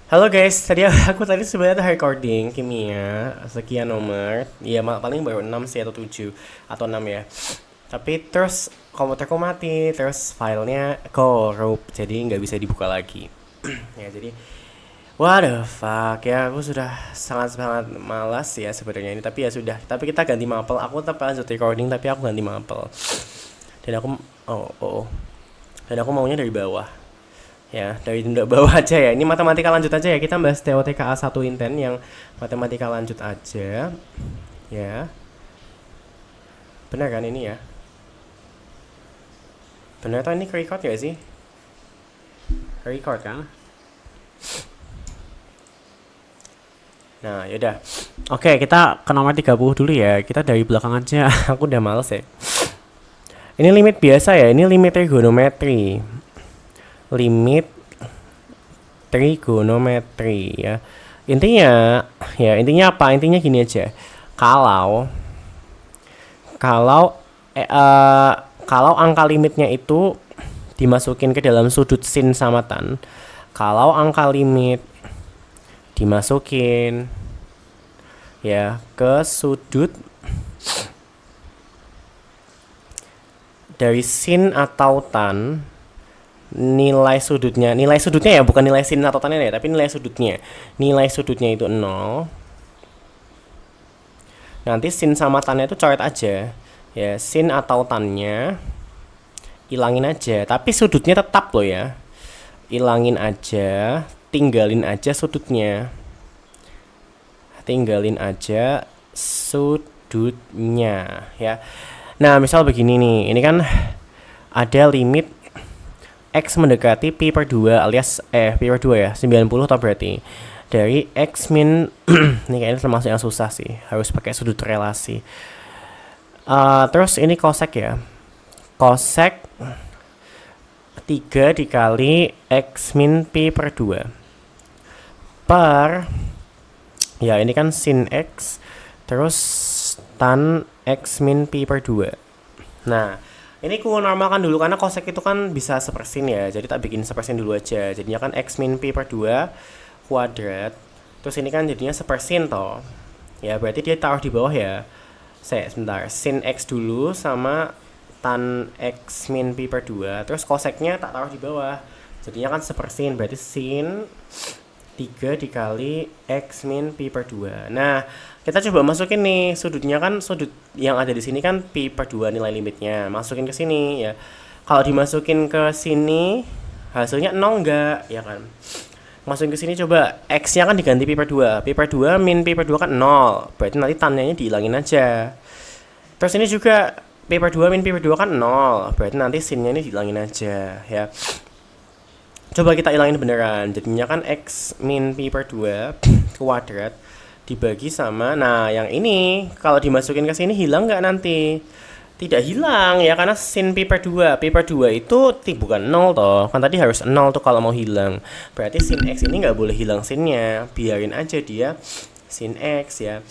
Halo guys, aku tadi sebenarnya ada recording kimia sekian nomor. Iya, paling baru 6 sih atau 7 atau 6 ya. Tapi terus komputerku mati, terus filenya korup, jadi nggak bisa dibuka lagi. Ya, jadi what the fuck ya, aku sudah sangat-sangat malas ya sebenarnya ini, tapi ya sudah. Tapi kita ganti mapel. Aku tetap lanjut recording tapi aku ganti mapel. Dan aku oh, oh, oh. Dan aku maunya dari bawah. Ya, dari bawah aja ya. Ini matematika lanjut aja ya. Kita bahas TOTK A1 Inten yang matematika lanjut aja. Ya, benar kan ini ya? Benar tuh ini record ya sih? Record kan? Nah, yaudah. Oke, kita ke nomor 30 dulu ya. Kita dari belakang aja. Aku udah males ya. Ini limit biasa ya. Ini limit trigonometri. Limit trigonometri ya. Intinya, intinya apa? Intinya gini aja. Kalau kalau eh, eh, kalau angka limitnya itu dimasukin ke dalam sudut sin sama tan, kalau angka limit dimasukin ya ke sudut dari sin atau tan, nilai sudutnya ya, bukan nilai sin atau tannya ya, tapi nilai sudutnya itu nol. Nanti sin sama tannya itu coret aja ya, sin atau tannya ilangin aja, tapi sudutnya tetap loh ya, ilangin aja, tinggalin aja sudutnya ya. Nah, misal begini nih, ini kan ada limit x mendekati pi per 2 alias pi per 2 ya, 90 atau berarti dari x min ini kayaknya termasuk yang susah sih, harus pakai sudut relasi. Terus ini cosec ya, cosec 3 dikali x min pi per 2 per, ya ini kan sin x terus tan x min pi per 2. Nah, ini ku normalkan dulu karena cosec itu kan bisa sepersin ya, jadi tak bikin sepersin dulu aja. Jadinya kan x min pi per 2 kuadrat, terus ini kan jadinya sepersin toh ya, berarti dia taruh di bawah ya. Sebentar, sin x dulu sama tan x min pi per 2, terus cosecnya tak taruh di bawah, jadinya kan sepersin, berarti sin 3 dikali x min pi per 2. Nah, kita coba masukin nih sudutnya, kan sudut yang ada di sini kan pi per 2 nilai limitnya. Masukin ke sini ya. Kalau dimasukin ke sini hasilnya 0 enggak, ya kan? Masukin ke sini coba, x-nya kan diganti pi per 2. Pi per 2 min pi per 2 kan 0. Berarti nanti tandanya dihilangin aja. Terus ini juga pi per 2 min pi per 2 kan 0. Berarti nanti sin-nya ini dihilangin aja ya. Coba kita ilangin beneran. Jadinya kan x min pi per 2 kuadrat dibagi sama, nah yang ini kalau dimasukin ke sini hilang nggak nanti? Tidak hilang ya, karena sin pi per 2. Pi per 2 itu bukan 0 toh. Kan tadi harus 0 tuh kalau mau hilang. Berarti sin x ini nggak boleh hilang sinnya. Biarin aja dia sin x ya.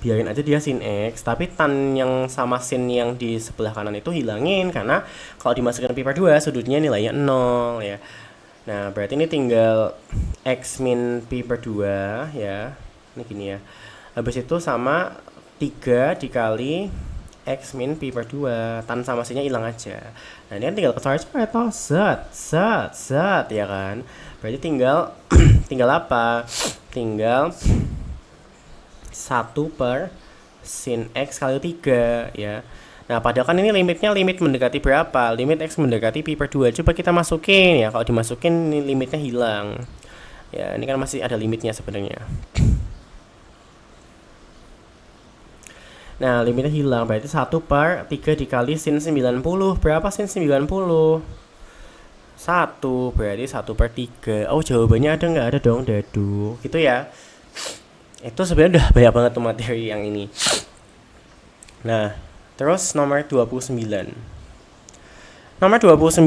Biarin aja dia sin x, tapi tan yang sama sin yang di sebelah kanan itu hilangin, karena kalau dimasukin pi per 2 sudutnya nilainya 0 ya. Nah, berarti ini tinggal x min pi per 2 ya. Ini gini ya. Habis itu sama 3 dikali x min pi per 2. Tan sama sinnya hilang aja. Nah, ini kan tinggal kecoret-coret toh. Set ya kan. Berarti tinggal tinggal apa? Tinggal 1 per sin x kali 3 ya. Nah, padahal kan ini limit mendekati berapa? Limit x mendekati pi per 2. Coba kita masukin ya. Kalau dimasukin ini limitnya hilang. Ya, ini kan masih ada limitnya sebenarnya. Nah, limitnya hilang. Berarti 1 per 3 dikali sin 90. Berapa sin 90? 1. Berarti 1 per 3. Oh, jawabannya ada nggak? Ada dong, dadu. Gitu ya. Itu sebenarnya udah banyak banget tuh materi yang ini. Nah, terus nomor 29. Nomor 29.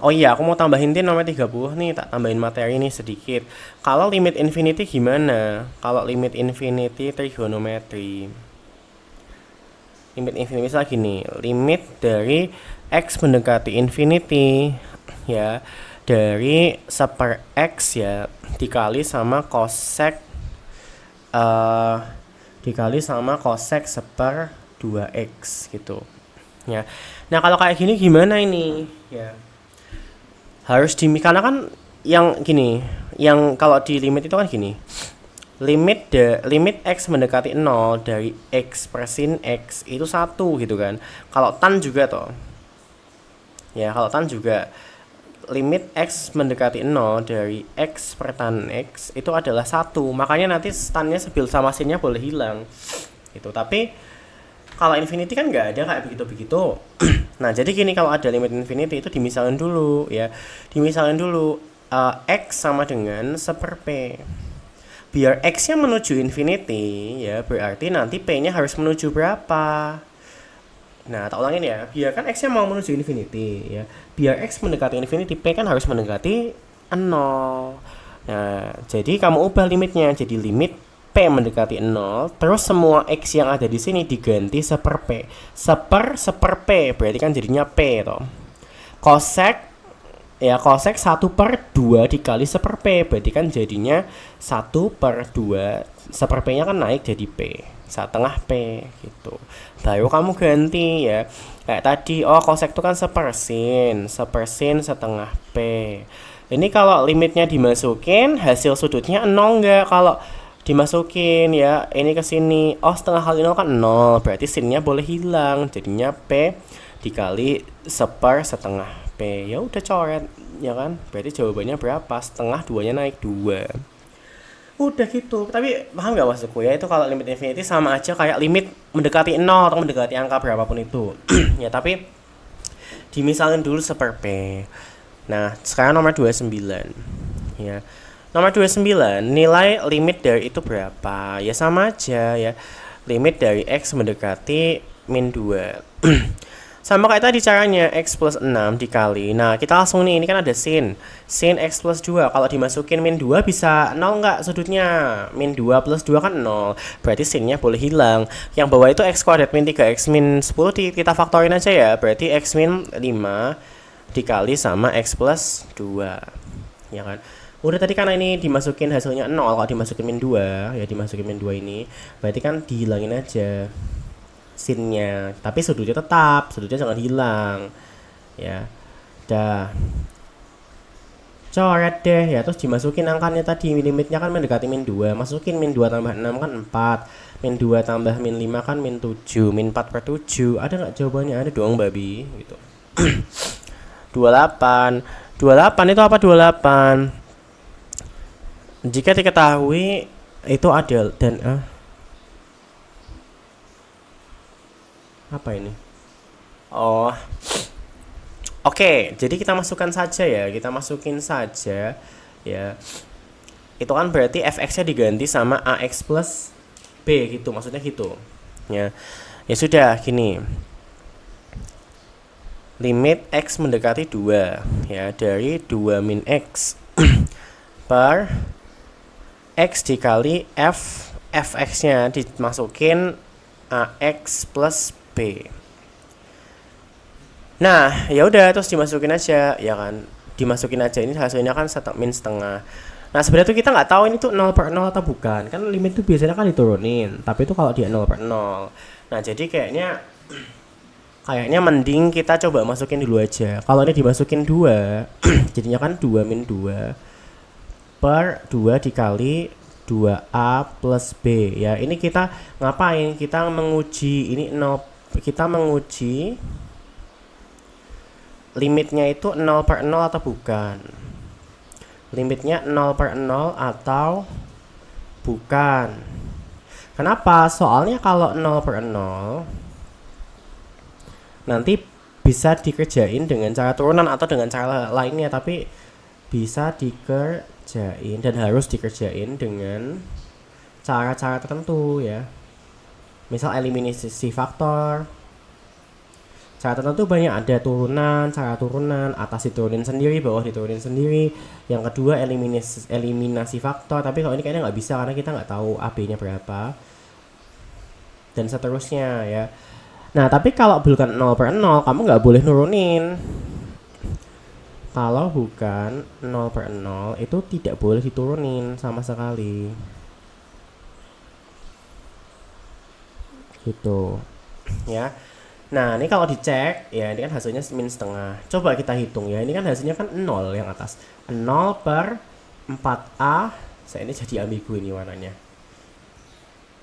Oh iya, aku mau tambahin nomor 30 nih, tak tambahin materi nih sedikit. Kalau limit infinity gimana? Kalau limit infinity trigonometri. Limit infinity misalnya gini, limit dari x mendekati infinity ya dari 1 X ya dikali sama cosec dikali sama cosec 2X gitu ya. Nah kalau kayak gini gimana ini ya, harus karena kan yang gini, yang kalau di limit itu kan gini, limit X mendekati 0 dari X per sin X itu 1 gitu kan. Kalau tan juga toh ya, kalau tan juga limit X mendekati 0 dari X per tan X itu adalah 1. Makanya nanti tannya sama sinnya boleh hilang gitu. Tapi kalau infinity kan nggak ada kayak begitu-begitu. Nah jadi gini, kalau ada limit infinity itu dimisalin dulu ya. Dimisalin dulu X sama dengan 1/P. Biar X-nya menuju infinity ya, berarti nanti P-nya harus menuju berapa? Nah, tak ulangin ya. Biar kan X-nya mau menuju infinity ya. Biar X mendekati infinity, P kan harus mendekati 0. Nah, jadi kamu ubah limitnya jadi limit P mendekati 0, terus semua X yang ada di sini diganti 1/P. 1/P berarti kan jadinya P toh. Cosec ya, cosec 1/2 dikali 1/P berarti kan jadinya 1/2. 1/P nya kan naik jadi P, 1/2 P gitu. Baru kamu ganti ya kayak tadi, oh cosec itu kan 1/sin 1/2 P. Ini kalau limitnya dimasukin hasil sudutnya 0 enggak? Kalau dimasukin ya ini ke sini, oh setengah kali 0 kan 0, berarti sinnya boleh hilang, jadinya P dikali 1/2 P. Ya udah coret ya kan, berarti jawabannya berapa? Setengah, 2-nya naik 2. Udah gitu. Tapi paham nggak maksudku ya, itu kalau limit infinity sama aja kayak limit mendekati 0 atau mendekati angka berapapun itu. Ya tapi dimisalin dulu 1/P. Nah sekarang nomor 29 ya. Nomor 29, nilai limit dari itu berapa? Ya sama aja ya. Limit dari X mendekati min 2. Sama kayak tadi caranya, X plus 6 dikali. Nah, kita langsung nih, ini kan ada sin X plus 2. Kalau dimasukin min 2 bisa 0 nggak sudutnya? Min 2 plus 2 kan 0. Berarti sinnya boleh hilang. Yang bawah itu X kuadrat min 3X min 10 kita faktorin aja ya. Berarti X min 5 dikali sama X plus 2. Ya kan? Udah tadi karena ini dimasukin hasilnya 0, kalau dimasukin min 2, ya dimasukin min 2 ini, berarti kan dihilangin aja sinnya, tapi sudutnya tetap, sudutnya jangan hilang ya. Dah coret deh ya, terus dimasukin angkanya tadi, limitnya kan mendekati min 2, masukin min 2 tambah 6 kan 4, min 2 tambah min 5 kan min 7, min 4/7, ada nggak jawabannya? Ada dong babi gitu. 28 itu apa? 28 jika diketahui itu ada dan apa ini? Oh, oke, jadi kita masukkan saja ya, kita masukin saja ya. Itu kan berarti fx-nya diganti sama ax plus b gitu, maksudnya gitu. Ya. Ya sudah, gini. Limit x mendekati 2 ya dari 2 min x per x dikali fx-nya dimasukin ax plus b. Nah, ya udah terus dimasukin aja ya kan. Dimasukin aja, ini hasilnya kan min setengah. Nah, sebenarnya tuh kita nggak tahu ini tuh 0/0 atau bukan. Kan limit tuh biasanya kan diturunin, tapi itu kalau dia 0/0. Nah, jadi kayaknya mending kita coba masukin dulu aja. Kalau ini dimasukin 2, jadinya kan 2 min 2 per 2 dikali 2A plus B. Ya, ini kita ngapain? Kita menguji ini 0, kita menguji limitnya itu 0/0 atau bukan. Limitnya 0/0 atau bukan. Kenapa? Soalnya kalau 0/0 nanti bisa dikerjain dengan cara turunan atau dengan cara lainnya, tapi bisa dikerjain dan harus dikerjain dengan cara-cara tertentu ya. Misal eliminasi faktor. Cara tertentu banyak, ada turunan, cara turunan, atas diturunin sendiri, bawah diturunin sendiri. Yang kedua eliminasi faktor, tapi kalau ini kayaknya nggak bisa karena kita nggak tahu AB-nya berapa. Dan seterusnya ya. Nah, tapi kalau bukan 0/0, kamu nggak boleh nurunin. Kalau bukan 0/0 itu tidak boleh diturunin sama sekali. Gitu. Ya. Nah, ini kalau dicek, ya ini kan hasilnya min setengah. Coba kita hitung ya. Ini kan hasilnya kan 0 yang atas. 0/4A. Saya ini jadi ambigu ini warnanya.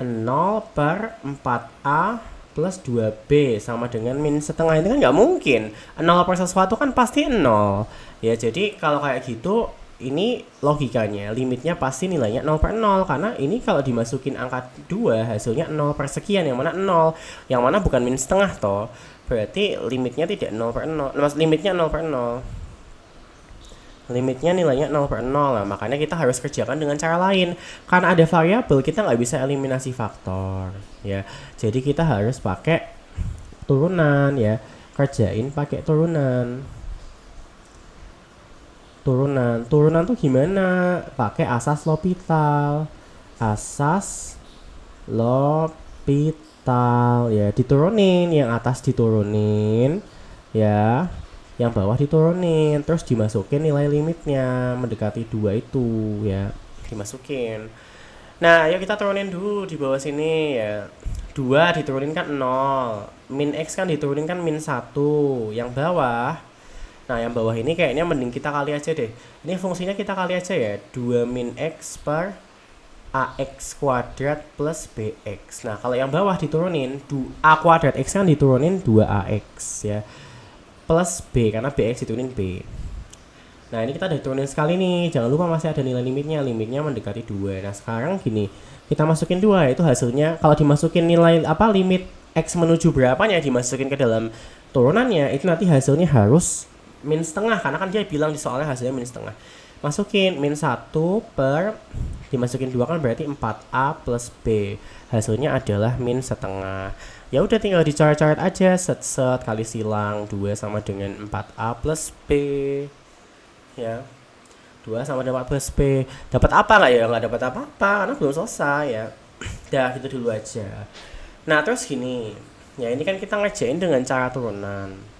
0/4A plus 2B sama dengan min setengah. Itu kan nggak mungkin. 0 per sesuatu kan pasti 0. Ya, jadi kalau kayak gitu, ini logikanya limitnya pasti nilainya 0/0, karena ini kalau dimasukin angka 2 hasilnya 0 per sekian, yang mana 0, yang mana bukan min setengah toh, berarti limitnya tidak 0/0, limitnya 0/0, limitnya nilainya 0/0 lah. Makanya kita harus kerjakan dengan cara lain, karena ada variabel kita nggak bisa eliminasi faktor ya, jadi kita harus pakai turunan ya, kerjain pakai turunan tuh gimana? Pakai asas L'Hopital ya, diturunin, yang atas diturunin ya, yang bawah diturunin, terus dimasukin nilai limitnya mendekati 2 itu ya, dimasukin. Nah, ayo kita turunin dulu di bawah sini ya. 2 diturunin kan 0, min x kan diturunin kan min 1, yang bawah. Nah, yang bawah ini kayaknya mending kita kali aja deh. Ini fungsinya kita kali aja ya. 2 min x per ax kuadrat plus bx. Nah, kalau yang bawah diturunin, a kuadrat x kan diturunin 2ax ya. Plus b, karena bx diturunin b. Nah, ini kita udah turunin sekali nih. Jangan lupa masih ada nilai limitnya. Limitnya mendekati 2. Nah, sekarang gini. Kita masukin 2, itu hasilnya. Kalau dimasukin nilai limit x menuju berapanya dimasukin ke dalam turunannya, itu nanti hasilnya harus min setengah, karena kan dia bilang di soalnya hasilnya min setengah. Masukin min 1 per dimasukin 2 kan berarti 4A plus B. Hasilnya adalah min setengah. Ya udah tinggal dicoret-coret aja, set kali silang, 2 sama dengan 4A plus B. Ya. 2 sama dengan 4 plus B. Dapat apa nggak ya? Nggak dapat apa-apa karena belum selesai ya. Dah, gitu dulu aja. Nah, terus gini. Ya, ini kan kita ngerjain dengan cara turunan.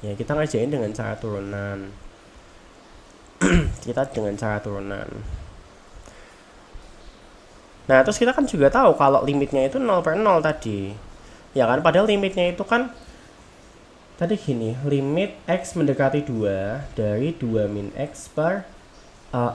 Ya, kita ngerjain dengan cara turunan. Nah, terus kita kan juga tahu kalau limitnya itu 0/0 tadi. Ya kan, padahal limitnya itu kan tadi gini, limit x mendekati 2 dari 2 min x per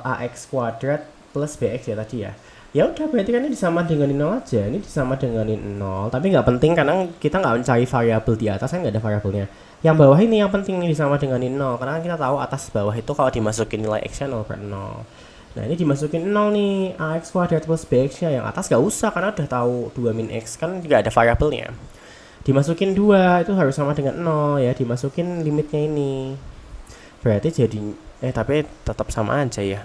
ax kuadrat plus bx ya tadi ya. Ya udah, berarti kan ini disama denganin 0 aja. Ini disama denganin 0, tapi nggak penting karena kita nggak mencari variabel di atas, kan nggak ada variabelnya. Yang bawah ini yang penting nih, disama denganin 0, karena kita tahu atas bawah itu kalau dimasukin nilai x nya 0/0. Nah, ini dimasukin 0 nih, ax kuadrat plus bx nya. Yang atas nggak usah karena udah tahu 2 min x kan nggak ada variabelnya. Dimasukin 2 itu harus sama dengan 0 ya, dimasukin limitnya ini. Berarti jadi tapi tetap sama aja ya.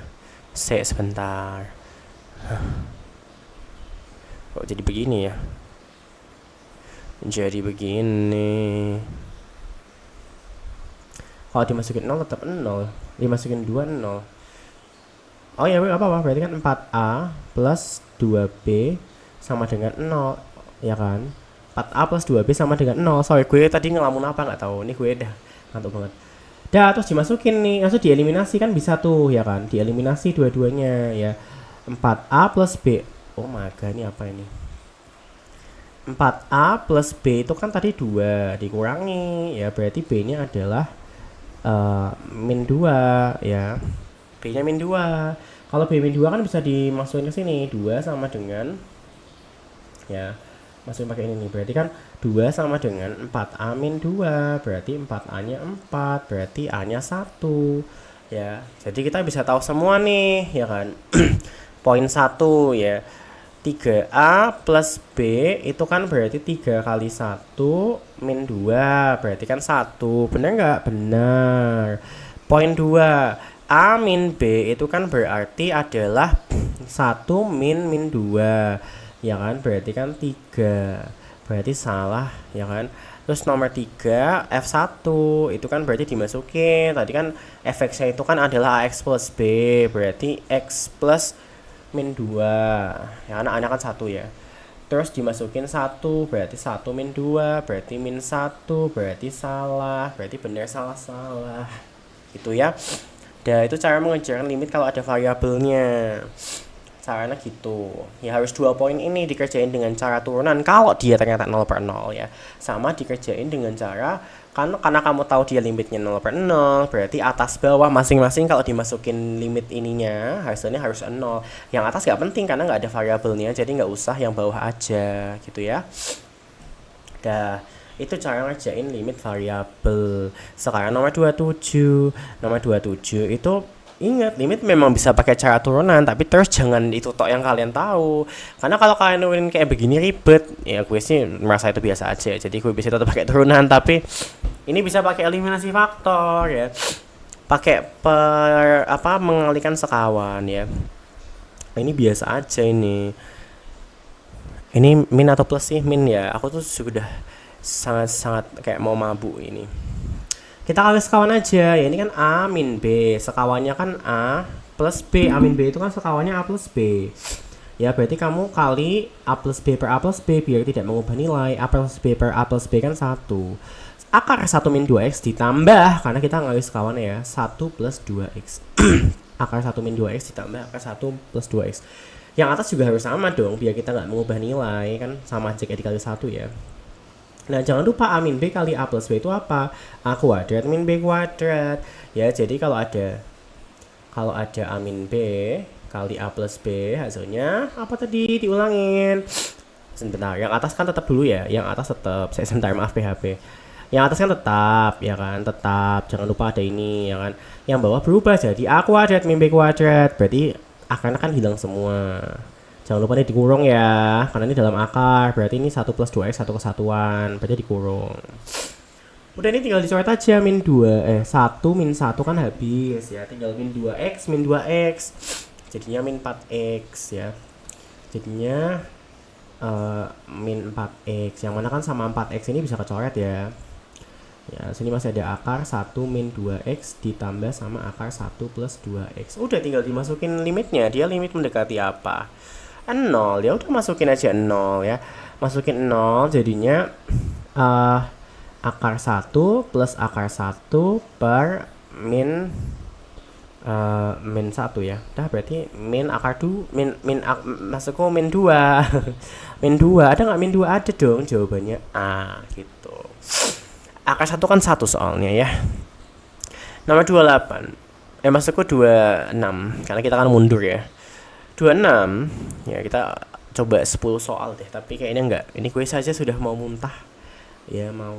Sebentar. Kok jadi begini ya? Jadi begini. Kalau dimasukin 0 tetap 0, dimasukin 2 0. Oh ya, apa-apa, berarti kan 4A plus 2B sama dengan 0, ya kan? 4A plus 2B sama dengan 0. Sorry, gue tadi ngelamun apa nggak tahu. Ini gue udah ngantuk banget. Dah, terus dimasukin nih, langsung dieliminasi kan bisa tuh, ya kan? Dieliminasi dua-duanya ya. 4A plus B. Oh my god, ini apa ini? 4A plus B itu kan tadi 2 dikurangi, ya berarti B-nya adalah min 2 ya. B-nya min 2. Kalau B min 2 kan bisa dimasukin ke sini. 2 sama dengan ya, masukin pakai ini nih. Berarti kan 2 sama dengan 4A min 2. Berarti 4A-nya 4, berarti A-nya 1 ya. Jadi kita bisa tahu semua nih, ya kan? Poin 1 ya. 3A plus B itu kan berarti 3 kali 1 min 2, berarti kan 1. Bener nggak? Bener. Poin 2, A min B itu kan berarti adalah 1 min 2, ya kan? Berarti kan 3. Berarti salah, ya kan? Terus nomor 3, F1 itu kan berarti dimasukin. Tadi kan fx-nya itu kan adalah AX plus B, berarti X plus min 2 ya, anak-anak kan 1 ya. Terus dimasukin 1, berarti 1 min 2, berarti min 1, berarti salah, berarti benar salah. gitu ya. Dan itu cara mengejar limit kalau ada variabelnya. Caranya gitu. Ya harus 2 poin ini dikerjain dengan cara turunan kalau dia ternyata 0/0 ya. Sama dikerjain dengan cara karena kamu tahu dia limitnya 0/0, berarti atas bawah masing-masing kalau dimasukin limit ininya hasilnya harus 0. Yang atas nggak penting karena nggak ada variabelnya, jadi nggak usah yang bawah aja gitu ya. Dah, itu cara ngerjain limit variabel. Sekarang nomor 27. Nomor 27 itu ingat, limit memang bisa pakai cara turunan, tapi terus jangan itu tok yang kalian tahu. Karena kalau kalian nurunin kayak begini ribet, ya gue sih merasa itu biasa aja. Jadi gue bisa tetap pakai turunan, tapi ini bisa pakai eliminasi faktor ya. Pakai mengalihkan sekawan ya. Ini biasa aja ini. Ini min atau plus sih? Min ya. Aku tuh sudah sangat-sangat kayak mau mabuk ini. Kita kali sekawan aja ya, ini kan A min B, sekawannya kan A plus B. A min B itu kan sekawannya A plus B ya, berarti kamu kali A plus B per A plus B biar tidak mengubah nilai. A plus B per A plus B kan 1. Akar 1 min 2x ditambah, karena kita ngali sekawan ya, 1 plus 2x. Akar 1 min 2x ditambah akar 1 plus 2x. Yang atas juga harus sama dong, biar kita nggak mengubah nilai, kan sama aja kayak dikali 1 ya. Nah, jangan lupa A min B kali A plus B itu apa? A kuadrat min B kuadrat. Ya, jadi kalau ada A min B kali A plus B, hasilnya apa tadi? Diulangin. Sebentar, yang atas kan tetap dulu ya. Yang atas tetap. Saya sebentar, maaf PHP. Yang atas kan tetap, ya kan? Tetap. Jangan lupa ada ini, ya kan? Yang bawah berubah jadi A kuadrat min B kuadrat. Berarti akarnya kan hilang semua. Jangan lupa ini dikurung ya, karena ini dalam akar, berarti ini 1 plus 2x, 1 kesatuan, berarti dikurung. Udah, ini tinggal dicoret aja, 1 min 1 kan habis ya, tinggal min 2x, jadinya min 4x ya. Jadinya min 4x, yang mana kan sama 4x ini bisa kecoret ya. Ya, sini masih ada akar 1 min 2x ditambah sama akar 1 plus 2x. Udah, tinggal dimasukin limitnya, dia limit mendekati apa? 0, ya udah masukin aja 0 ya. Masukin 0 jadinya akar 1 plus akar 1 per min 1 ya. Dah, berarti min akar 2 masukku min 2. Min 2, ada nggak min 2? Ada dong, jawabannya A gitu. Akar 1 kan 1 soalnya ya. Nomor 28. Masukku 26 karena kita kan mundur ya. 26 ya, kita coba 10 soal deh, tapi kayaknya enggak. Ini gue saja sudah mau muntah ya, mau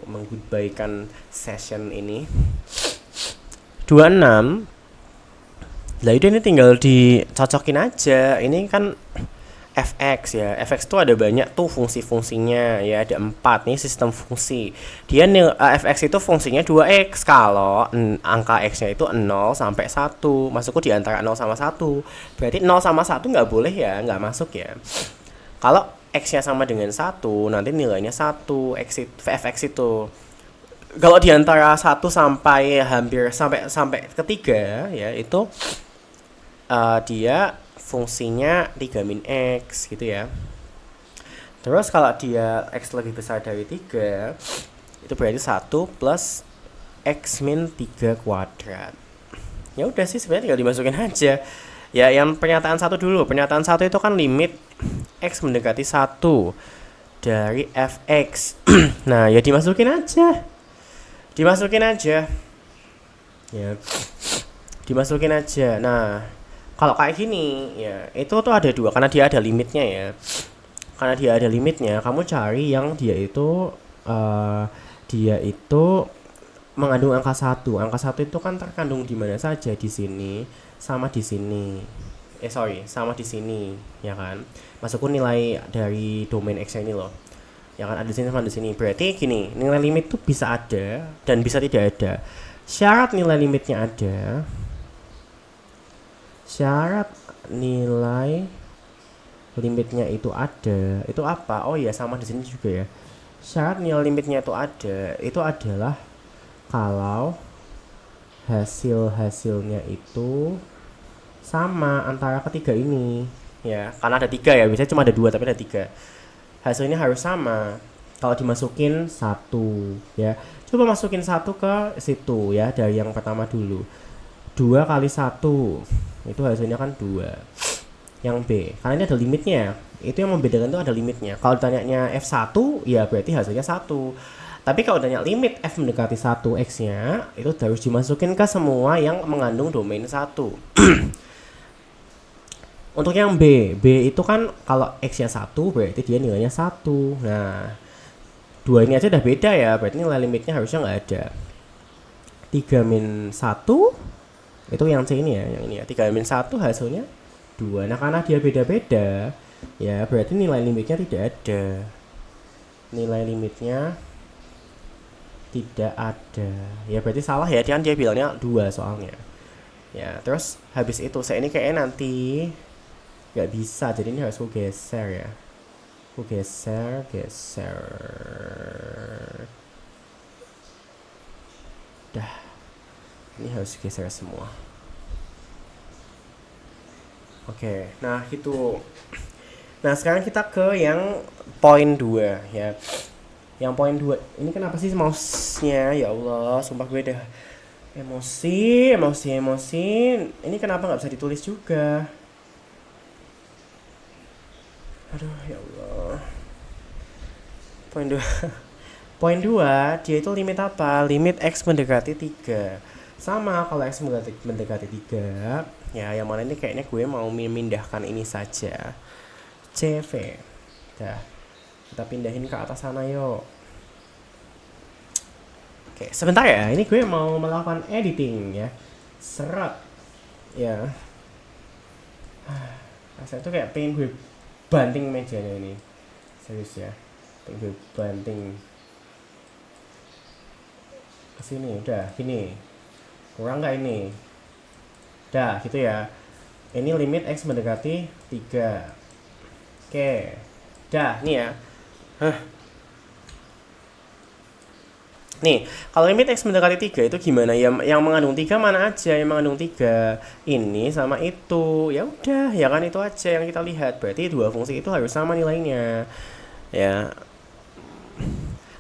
menggoodbye-kan session ini. 26. Lah itu ini tinggal dicocokin aja. Ini kan fx ya. Fx itu ada banyak tuh fungsi-fungsinya ya, ada 4 nih sistem fungsi. Dia fx itu fungsinya 2x kalau angka x-nya itu 0 sampai 1. Masukku di antara 0 sama 1. Berarti 0 sama 1 nggak boleh ya, nggak masuk ya. Kalau x-nya sama dengan 1, nanti nilainya 1 fx itu. Kalau di antara 1 sampai hampir sampai ketiga ya, itu dia fungsinya 3 min x gitu ya. Terus kalau dia x lebih besar dari 3, itu berarti 1 plus x min 3 kuadrat. Ya udah sih, sebenarnya tinggal dimasukin aja. Ya, yang pernyataan 1 dulu. Pernyataan 1 itu kan limit x mendekati 1 dari fx. Nah, ya dimasukin aja. Ya. Dimasukin aja. Nah, kalau kayak gini ya, itu tuh ada 2 karena dia ada limitnya ya. Karena dia ada limitnya, kamu cari yang dia itu mengandung angka 1. Angka 1 itu kan terkandung di mana saja, di sini sama di sini. Sama di sini, ya kan? Masukku nilai dari domain x ini loh. Ya kan, ada di sini sama di sini. Berarti gini, nilai limit tuh bisa ada dan bisa tidak ada. Syarat nilai limitnya ada. Syarat nilai limitnya itu ada. Itu apa? Oh ya, sama di sini juga ya. Syarat nilai limitnya itu ada. Itu adalah kalau hasilnya itu sama antara ketiga ini. Ya, karena ada 3 ya. Biasanya cuma ada 2 tapi ada 3. Hasilnya harus sama. kalau dimasukin 1 ya. Coba masukin 1 ke situ ya, dari yang pertama dulu. 2 kali 1 itu hasilnya kan 2. Yang B, karena ini ada limitnya. Itu yang membedakan itu ada limitnya. Kalau ditanyanya F1 ya berarti hasilnya 1. Tapi kalau ditanya limit F mendekati 1 X-nya, itu harus dimasukin ke semua yang mengandung domain 1. Untuk yang B itu kan kalau X-nya 1 berarti dia nilainya 1. Nah, 2 ini aja udah beda ya, berarti nilai limitnya harusnya nggak ada. 3 min 1 itu yang C ini ya, yang ini ya. 3 min 1 hasilnya 2. Nah, karena dia beda-beda ya, berarti nilai limitnya tidak ada. Nilai limitnya tidak ada. Ya berarti salah ya, dia bilangnya 2 soalnya. Ya, terus habis itu saya ini kayaknya nanti nggak bisa, jadi ini harus aku geser ya. Aku geser. Dah, ini harus geser semua. Oke, nah itu. Nah sekarang kita ke yang poin 2 ya. Yang poin 2 ini kenapa sih mouse-nya? Ya Allah, sumpah gue dah emosi. Ini kenapa nggak bisa ditulis juga? Aduh, ya Allah. Poin 2. Poin 2, dia itu limit apa? Limit X mendekati 3. Sama kalau X mendekati 3, ya yang mana ini kayaknya gue mau memindahkan ini saja. CV. Dah. Kita pindahin ke atas sana yuk. Oke, sebentar ya. Ini gue mau melakukan editing ya. Seret. Ya. Rasanya tuh kayak pengen gue banting mejanya ini. Serius ya. Pengen gue banting ke sini. Udah, gini. Kurang nggak ini? Udah, gitu ya. Ini limit X mendekati 3. Oke. Dah, nih ya. Nih, kalau limit X mendekati 3 itu gimana? Yang mengandung 3 mana aja? Yang mengandung 3 ini sama itu. Ya udah, ya kan itu aja yang kita lihat. Berarti dua fungsi itu harus sama nilainya. Ya.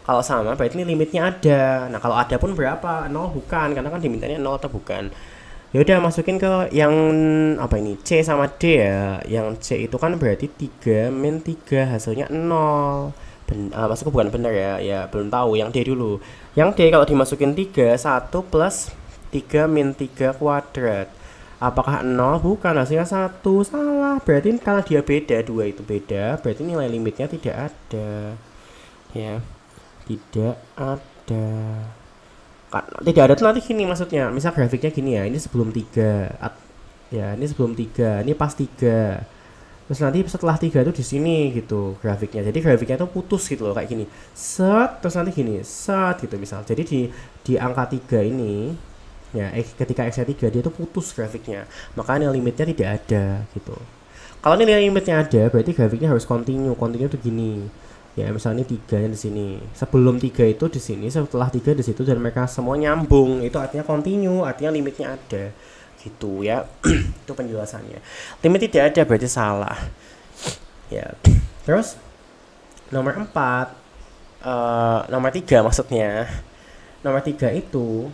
Kalau sama berarti ini limitnya ada. Nah, kalau ada pun berapa? 0 bukan, karena kan dimintanya 0 atau bukan. Ya udah, masukin ke yang apa ini? C sama D ya. Yang C itu kan berarti 3 min 3 hasilnya 0. Maksudku bukan benar ya. Ya, belum tahu. Yang D dulu. Yang D kalau dimasukin 3, 1 plus 3 min 3 kuadrat. Apakah 0? Bukan, hasilnya 1. Salah. Berarti karena dia beda, 2 itu beda, berarti nilai limitnya tidak ada. Ya. Tidak ada. Tidak ada tuh nanti gini maksudnya. Misal grafiknya gini ya. Ini sebelum 3. Ya, ini sebelum 3. Ini pas 3. Terus nanti setelah 3 itu di sini gitu grafiknya. Jadi grafiknya itu putus gitu loh, kayak gini. Set, terus nanti gini, set gitu misal. Jadi di angka 3 ini ya, ketika X-nya 3 dia tuh putus grafiknya. Makanya limitnya tidak ada gitu. Kalau nilai limitnya ada, berarti grafiknya harus continue. Continue tuh gini. Ya, misalnya 3 nya di sini. Sebelum 3 itu di sini, setelah 3 di situ, dan mereka semua nyambung. Itu artinya continue, artinya limitnya ada. Gitu ya. Itu penjelasannya. Limit tidak ada berarti salah. Ya. Terus nomor 4, nomor 3 maksudnya. Nomor 3 itu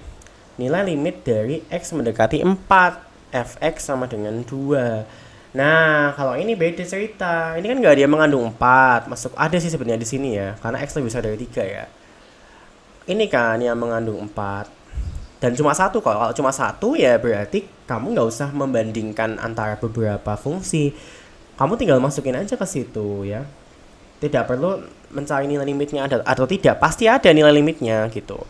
nilai limit dari X mendekati 4. Fx sama dengan 2. Nah, kalau ini beda cerita. Ini kan nggak ada yang mengandung 4. Masuk ada sih sebenarnya di sini ya, karena X lebih besar dari 3 ya. Ini kan yang mengandung 4. Dan cuma 1. Kalau cuma 1 ya berarti kamu nggak usah membandingkan antara beberapa fungsi. Kamu tinggal masukin aja ke situ ya. Tidak perlu mencari nilai limitnya ada atau tidak. Pasti ada nilai limitnya gitu.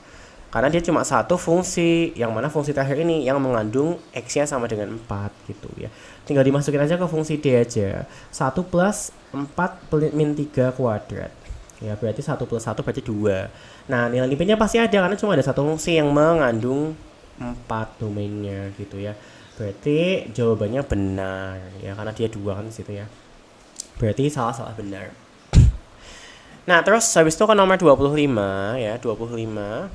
Karena dia cuma satu fungsi, yang mana fungsi terakhir ini yang mengandung X-nya sama dengan 4 gitu ya. Tinggal dimasukin aja ke fungsi D aja. 1 plus 4 min 3 kuadrat. Ya berarti 1 plus 1 berarti 2. Nah, nilai limitnya pasti ada karena cuma ada satu fungsi yang mengandung 4 domainnya gitu ya. Berarti jawabannya benar ya, karena dia 2 kan di situ ya. Berarti salah benar. Nah, terus habis itu kan nomor 25 ya, 25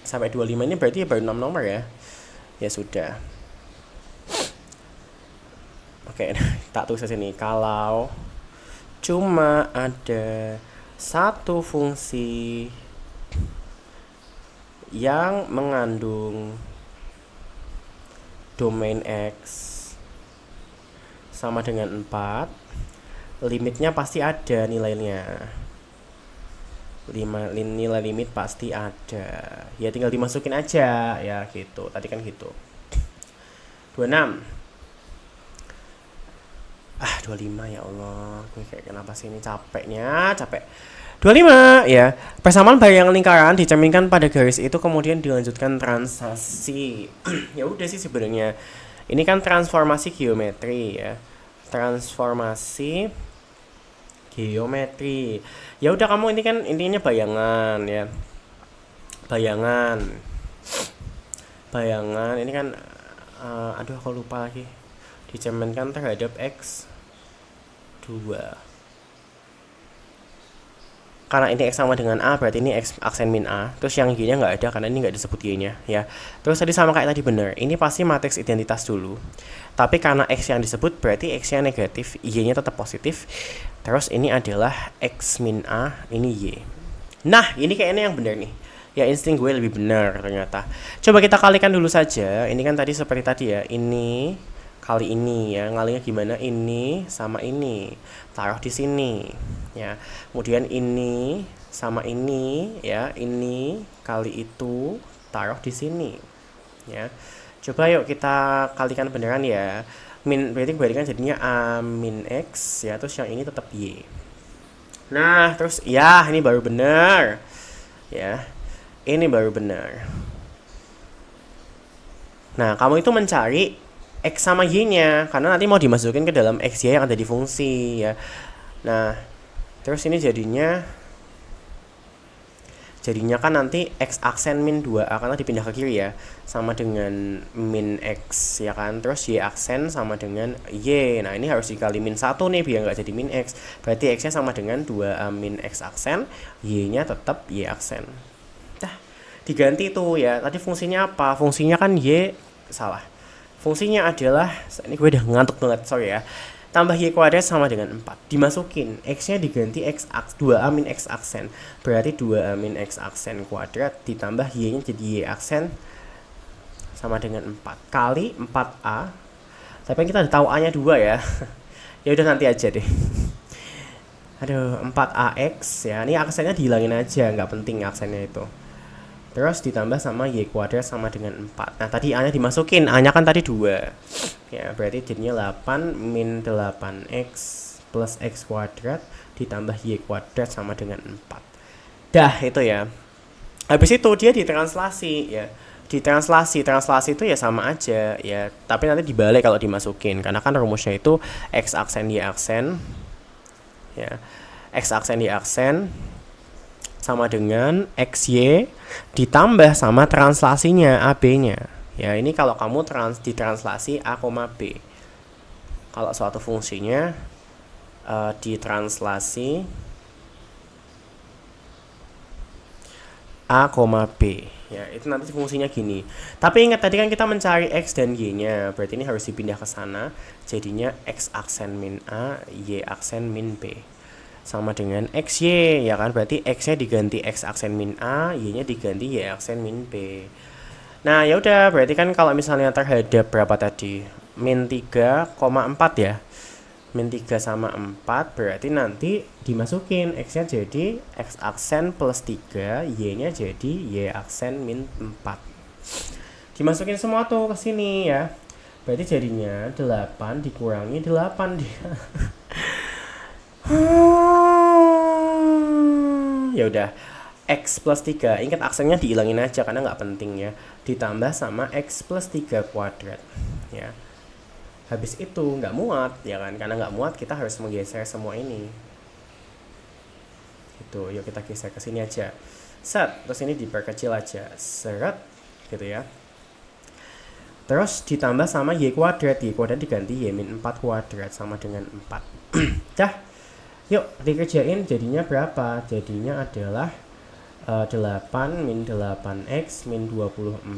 sampai 25 ini berarti baru 6 nomor ya. Ya sudah. Oke, tak tulis sini. Kalau cuma ada satu fungsi yang mengandung domain X sama dengan 4, limitnya pasti ada nilainya. Nilai limit pasti ada. Ya tinggal dimasukin aja ya gitu. Tadi kan gitu. 26. 25 ya Allah. Gue kayak kenapa sih ini capek. 25 ya. Persamaan bayangan lingkaran dicerminkan pada garis itu kemudian dilanjutkan translasi. Ya udah sih sebenarnya. Ini kan transformasi geometri ya. Transformasi geometri. Ya udah kamu ini kan intinya bayangan ya. Bayangan ini kan aduh aku lupa lagi. Dicerminkan terhadap X 2. Karena ini X sama dengan A, berarti ini X aksen min A. Terus yang Y-nya nggak ada, karena ini nggak disebut Y-nya ya. Terus tadi sama kayak tadi bener. Ini pasti matriks identitas dulu. Tapi karena X yang disebut, berarti X-nya negatif, Y-nya tetap positif. Terus ini adalah X min A, ini Y. Nah, ini kayaknya yang bener nih. Ya insting gue lebih benar ternyata. Coba kita kalikan dulu saja. Ini kan tadi seperti tadi ya. Ini kali ini ya, ngalinya gimana? Ini sama ini taruh di sini ya. Kemudian ini sama ini ya, ini kali itu taruh di sini ya. Coba yuk kita kalikan beneran ya. Berarti kan jadinya A min X ya, terus yang ini tetap Y. Nah terus ya ini baru benar ya, ini baru benar. Nah kamu itu mencari X sama Y-nya, karena nanti mau dimasukin ke dalam XY yang ada di fungsi ya. Nah, terus ini jadinya kan nanti X aksen min 2A karena dipindah ke kiri ya, sama dengan min X ya kan. Terus Y aksen sama dengan Y. Nah, ini harus dikali min 1 nih biar nggak jadi min X. Berarti X-nya sama dengan 2A min X aksen, Y-nya tetap Y aksen. Nah, diganti tuh ya. Tadi fungsinya apa? Fungsinya kan Y, salah. Fungsinya adalah, ini gue udah ngantuk banget, sorry ya. Tambah Y kuadrat sama dengan 4. Dimasukin, X-nya diganti 2A min X aksen. Berarti 2A min X aksen kuadrat ditambah Y-nya jadi Y aksen sama dengan 4. Kali 4A. Tapi kita udah tahu A-nya 2 ya. Ya udah nanti aja deh. Aduh, 4AX ya. Ini aksennya dihilangin aja, nggak penting aksennya itu. Terus ditambah sama Y kuadrat sama dengan 4. Nah tadi A-nya dimasukin, A-nya kan tadi 2 ya, berarti jadinya 8 min 8X plus X kuadrat ditambah Y kuadrat sama dengan 4. Dah itu ya. Habis itu dia ditranslasi ya. Translasi itu ya sama aja ya, tapi nanti dibalik kalau dimasukin, karena kan rumusnya itu X aksen Y aksen ya. X aksen Y aksen sama dengan XY ditambah sama translasinya AB-nya. Ya, ini kalau kamu ditranslasi A, B. Kalau suatu fungsinya ditranslasi A, B. Ya, itu nanti fungsinya gini. Tapi ingat tadi kan kita mencari X dan Y-nya. Berarti ini harus dipindah ke sana. Jadinya X aksen min A, Y aksen min B. Sama dengan XY ya kan, berarti X-nya diganti X aksen min A, Y-nya diganti Y aksen min B. Nah ya udah, berarti kan kalau misalnya terhadap berapa tadi, min 3,4 ya, min 3 sama 4, berarti nanti dimasukin X-nya jadi X aksen plus 3, Y-nya jadi Y aksen min 4. Dimasukin semua tuh ke sini ya, berarti jadinya 8 dikurangi 8 dia. Ya udah, X plus 3, ingat aksennya dihilangin aja karena nggak penting ya, ditambah sama X plus 3 kuadrat ya. Habis itu nggak muat ya kan, karena nggak muat kita harus menggeser semua ini gitu. Yuk kita geser ke sini aja, set, terus ini diperkecil aja, seret gitu ya. Terus ditambah sama Y kuadrat diganti Y min 4 kuadrat sama dengan 4. Dah, yuk dikerjain, jadinya berapa? Jadinya adalah 8 min 8X min 24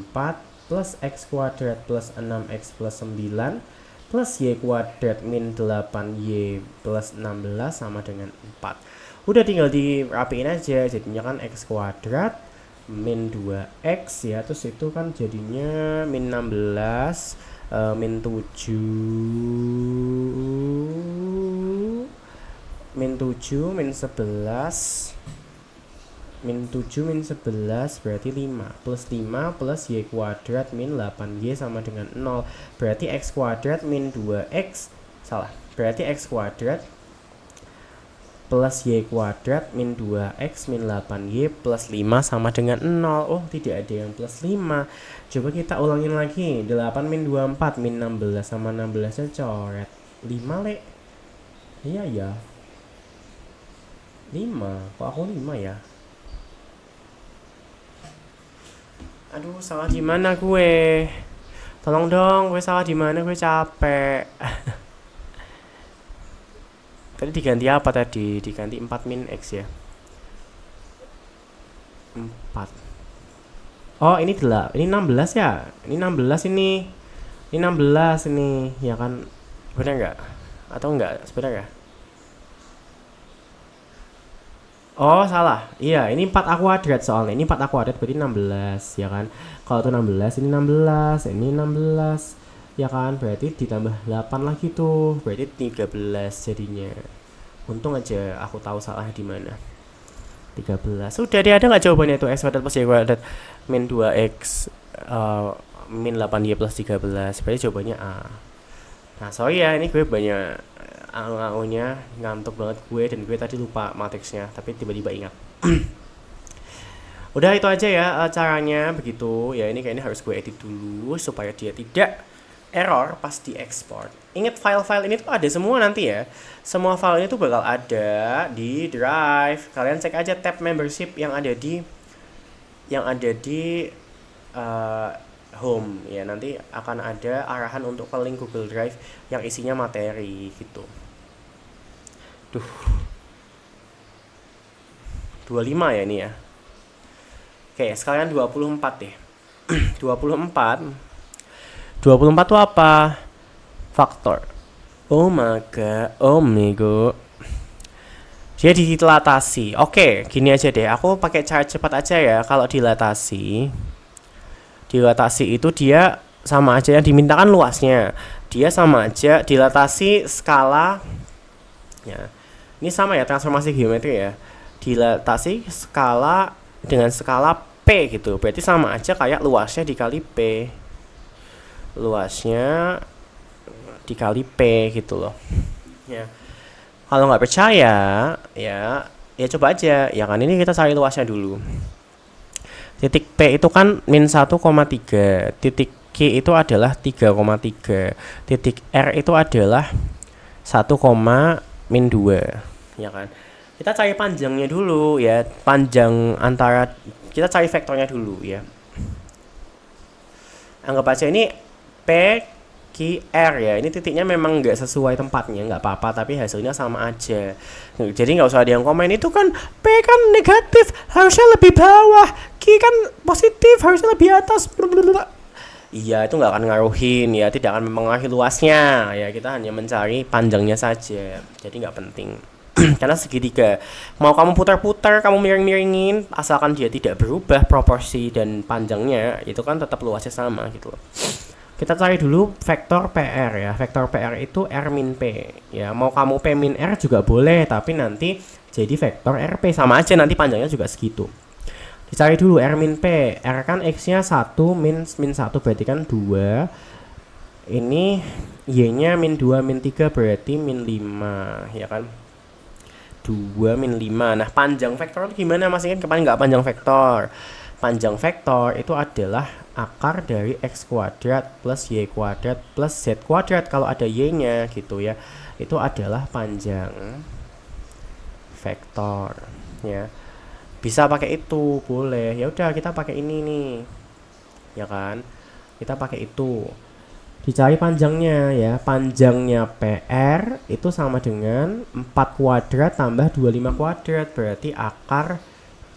plus X kuadrat plus 6X plus 9 plus Y kuadrat min 8Y plus 16 sama dengan 4. Udah tinggal dirapiin aja, jadinya kan x kuadrat min 2x ya, terus itu kan jadinya min 16 min 7 min 11 berarti 5 plus 5 plus y kuadrat min 8y sama dengan 0, berarti x kuadrat min 2x berarti x kuadrat plus y kuadrat min 2x min 8y plus 5 sama dengan 0. Oh, tidak ada yang plus 5. Coba kita ulangin lagi. 8 min 24 min 16 sama 16 nya coret 5 le. Iya ya, 5. Kok aku 5 ya? Aduh, salah di mana gue? Tolong dong, gue salah di mana? Gue capek. Tadi diganti apa tadi? Diganti 4 min x ya. 4. Oh, ini 16 ya? Ini 16 ini. Ini 16 ini, ya kan? Benar nggak? Atau enggak? Sebenarnya? Oh, salah. Iya, ini 4a kuadrat soalnya. Ini 4a kuadrat berarti 16, ya kan? Kalau itu 16, ini 16, ini 16. Ya kan, berarti ditambah 8 lagi tuh, berarti 13 jadinya. Untung aja aku tahu salah di mana. 13. Sudah, dia ada nggak jawabannya itu? X kuadrat plus y kuadrat min 2x min 8y plus 13. Berarti jawabannya A. Nah, sorry ya, ini gue banyak nya ngantuk banget gue, dan gue tadi lupa matriksnya, tapi tiba-tiba ingat. Udah, itu aja ya caranya begitu. Ya, ini kayaknya harus gue edit dulu supaya dia tidak error pas diekspor. Ingat, file-file ini tuh ada semua nanti ya. Semua file ini tuh bakal ada di Drive. Kalian cek aja tab membership yang ada di home ya. Nanti akan ada arahan untuk ke link Google Drive yang isinya materi gitu. 25 ya ini ya. Oke, sekalian 24 deh. 24 tuh apa? Faktor. Oh my god, oh my god. Dia dilatasi. Oke, gini aja deh. Aku pakai cara cepat aja ya. Kalau dilatasi itu dia sama aja, yang dimintakan luasnya. Dia sama aja dilatasi skala. Ya. Ini sama ya, transformasi geometri ya. Dilatasi skala dengan skala P gitu. Berarti sama aja kayak luasnya dikali P. Luasnya dikali P gitu loh. Ya. Kalau nggak percaya, ya coba aja. Ya kan, ini kita cari luasnya dulu. Titik P itu kan min 1,3. Titik Q itu adalah 3,3. Titik R itu adalah 1, min 2. Ya kan? Kita cari panjangnya dulu ya. Panjang antara, kita cari vektornya dulu ya. Anggap aja ini P Q R ya. Ini titiknya memang nggak sesuai tempatnya, nggak apa-apa, tapi hasilnya sama aja. Jadi nggak usah ada yang komen itu kan P kan negatif, harusnya lebih bawah. Q kan positif, harusnya lebih atas. Iya, itu nggak akan ngaruhin ya, tidak akan mempengaruhi luasnya ya. Kita hanya mencari panjangnya saja, jadi nggak penting. Karena segitiga, mau kamu putar-putar, kamu miring-miringin, asalkan dia tidak berubah proporsi dan panjangnya, itu kan tetap luasnya sama gitu loh. Kita cari dulu vektor PR ya. Vektor PR itu R min P ya. Mau kamu P min R juga boleh, tapi nanti jadi vektor RP, sama aja nanti panjangnya juga segitu. Dicari dulu R min P. R kan X nya 1 min 1 berarti kan 2. Ini Y nya min 2 min 3 berarti min 5 ya kan. 2 min 5. Nah, panjang vektor itu gimana? Mas kan kemarin nggak panjang vektor. Panjang vektor itu adalah akar dari X kuadrat plus Y kuadrat plus Z kuadrat kalau ada Y nya gitu ya. Itu adalah panjang vektor ya. Bisa pakai itu, boleh. Ya udah, kita pakai ini nih. Ya kan? Kita pakai itu. Dicari panjangnya ya. Panjangnya PR itu sama dengan 4 kuadrat tambah 25 kuadrat. Berarti akar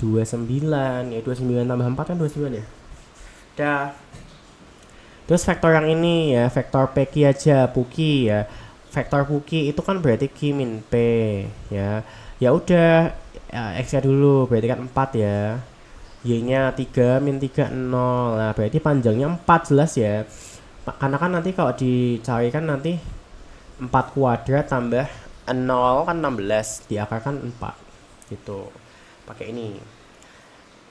29. Ya 29 tambah 4 kan 29 ya. Dah. Terus vektor yang ini ya, vektor PQ aja, PUKI ya. vektor Puki itu kan berarti Q min P ya. Ya udah, X-nya dulu berarti kan 4 ya. Y-nya 3 min 3 0. Nah, berarti panjangnya 4 jelas ya. Karena kan nanti kalau dicari kan nanti 4 kuadrat tambah 0 kan 16, diakarkan 4 gitu. Pakai ini.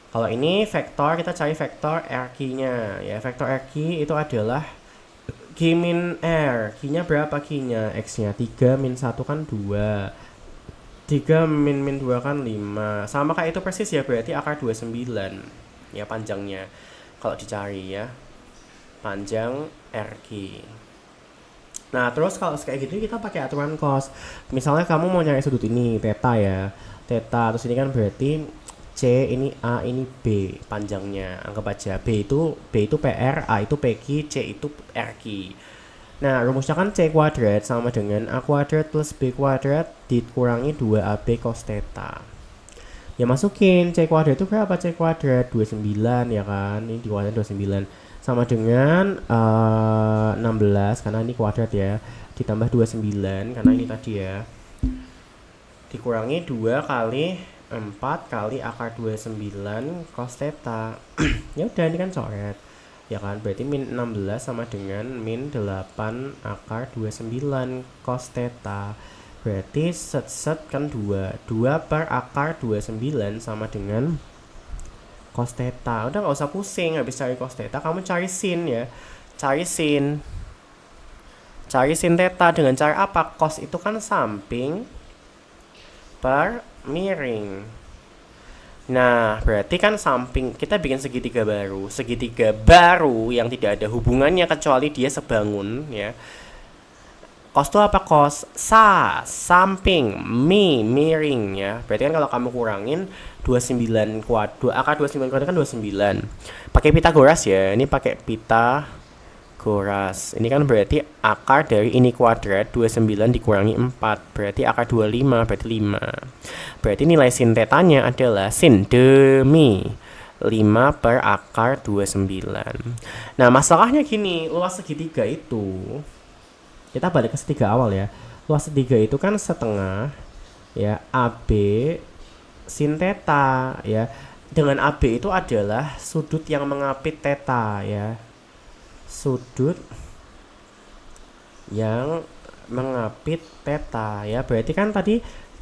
Kalau ini vektor, kita cari vektor RQ-nya ya. Vektor RQ itu adalah Q min R. Q-nya berapa Q-nya? X-nya 3 min 1 kan 2. 3 min 2 kan 5. Sama kayak itu persis ya, berarti akar 29 ya panjangnya. Kalau dicari ya, panjang RQ. Nah, terus kalau kayak gitu kita pakai aturan cos. Misalnya kamu mau nyari sudut ini, theta ya. Theta, terus ini kan berarti C, ini A, ini B panjangnya. Anggap aja B itu PR, A itu PQ, C itu RQ. Nah, rumusnya kan C kuadrat sama dengan A kuadrat plus B kuadrat dikurangi 2AB cos theta. Ya masukin C kuadrat itu berapa? C kuadrat 29 ya kan. Ini dikuadrat 29 sama dengan 16 karena ini kuadrat ya, ditambah 29 karena ini tadi ya, dikurangi 2 kali 4 kali akar 29 cos theta. Ya udah, ini kan coret ya kan, berarti min 16 sama dengan min 8 akar 29 cos theta. Berarti set kan 2 per akar 29 sama dengan cos theta. Udah nggak usah pusing habis cari cos theta, kamu cari sin ya. Cari sin theta dengan cara apa? Cos itu kan samping per miring. Nah, berarti kan samping, kita bikin segitiga baru yang tidak ada hubungannya kecuali dia sebangun ya. Cos itu apa? Cos samping miring ya. Berarti kan kalau kamu kurangin 29 akar 29 kuadrat kan 29. Pakai Pitagoras ya. Ini pakai Pitagoras. Ini kan berarti akar dari ini kuadrat 29 dikurangi 4. Berarti akar 25 berarti 5. Berarti nilai sin tetanya adalah sin demi 5 per akar 29. Nah, masalahnya gini, luas segitiga itu, kita balik ke segitiga awal ya. Luas segitiga itu kan setengah ya AB sin theta ya. Dengan AB itu adalah sudut yang mengapit theta ya. Sudut yang mengapit theta ya. Berarti kan tadi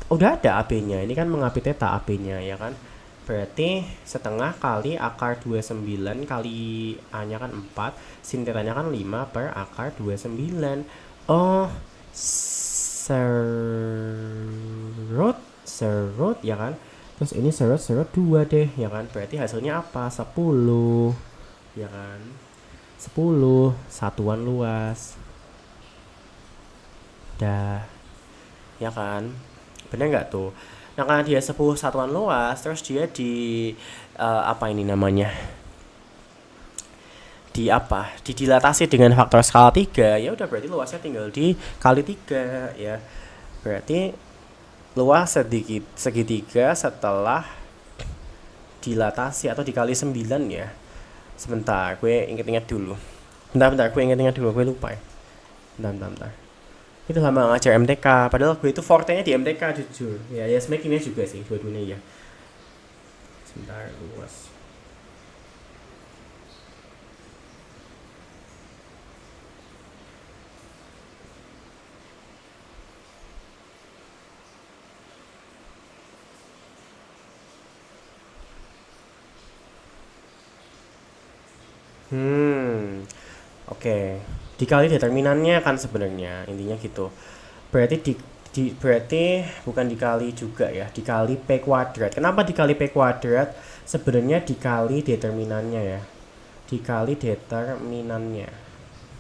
udah ada AB-nya. Ini kan mengapit theta AB-nya ya kan. Berarti setengah kali akar 29 kali A-nya kan 4, sin theta-nya kan 5 per akar 29. Oh, serut ya kan. Terus ini serut 2 deh ya kan. Berarti hasilnya apa? 10 ya kan. 10 satuan luas. Dah. Ya kan? Bener nggak tuh? Nah, karena dia 10 satuan luas, terus dia di apa ini namanya? Didilatasi dengan faktor skala 3, ya udah berarti luasnya tinggal dikali 3 ya. Berarti luas segitiga setelah dilatasi atau dikali 9 ya. Sebentar, gue inget-inget dulu. Bentar, gue inget-inget dulu, gue lupa ya. Bentar. Itu lama ngajar MTK, padahal gue itu forte-nya di MTK jujur. Ya sebenarnya kimia juga sih, dua-duanya ya. Sebentar, luas. Oke. Dikali determinannya kan sebenarnya intinya gitu. Berarti berarti bukan dikali juga ya, dikali P kuadrat. Kenapa dikali P kuadrat? Sebenarnya dikali determinannya ya. Dikali determinannya.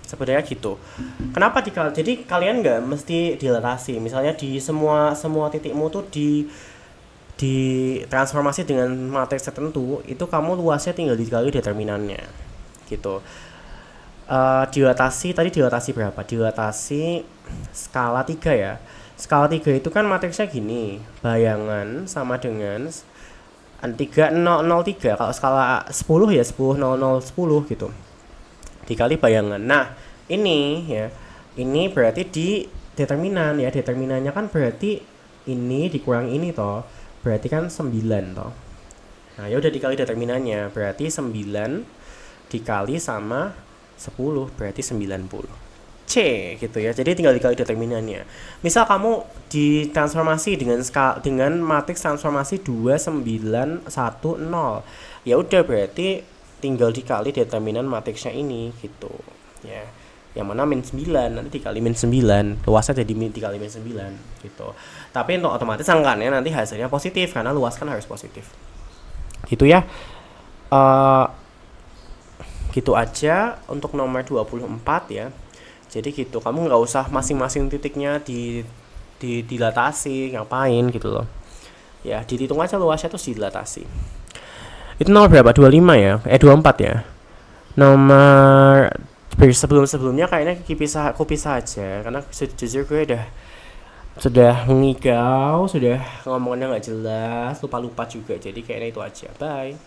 Sebenarnya gitu. Kenapa dikali? Jadi kalian nggak mesti dilatasi. Misalnya di semua titikmu tuh di transformasi dengan matriks tertentu, itu kamu luasnya tinggal dikali determinannya. Gitu. Dilatasi berapa? Dilatasi skala 3 ya. Skala 3 itu kan matriksnya gini, bayangan sama dengan 3003. Kalau skala 10 ya 10 gitu, dikali bayangan. Nah ini ya, ini berarti determinan ya, determinannya kan berarti ini dikurang ini toh, berarti kan 9 toh. Nah ya udah dikali determinannya, berarti 9 dikali sama 10 berarti 90. C gitu ya. Jadi tinggal dikali determinannya. Misal kamu ditransformasi dengan matriks transformasi 2910. Ya udah berarti tinggal dikali determinan matriksnya ini gitu. Ya. Yang mana min 9 nanti dikali min 9, luasnya jadi dikali min 9 gitu. Tapi untuk otomatis angkanya nanti hasilnya positif karena luas kan harus positif. Gitu ya. Gitu aja untuk nomor 24 ya. Jadi gitu, kamu nggak usah masing-masing titiknya dilatasi, ngapain gitu loh. Ya, dihitung aja luasnya terus dilatasi. Itu nomor berapa? 25 ya? 24 ya? Nomor sebelumnya kayaknya aku pisah aja karena jujur gue sudah mengigau, sudah ngomongnya nggak jelas, lupa-lupa juga. Jadi kayaknya itu aja. Bye.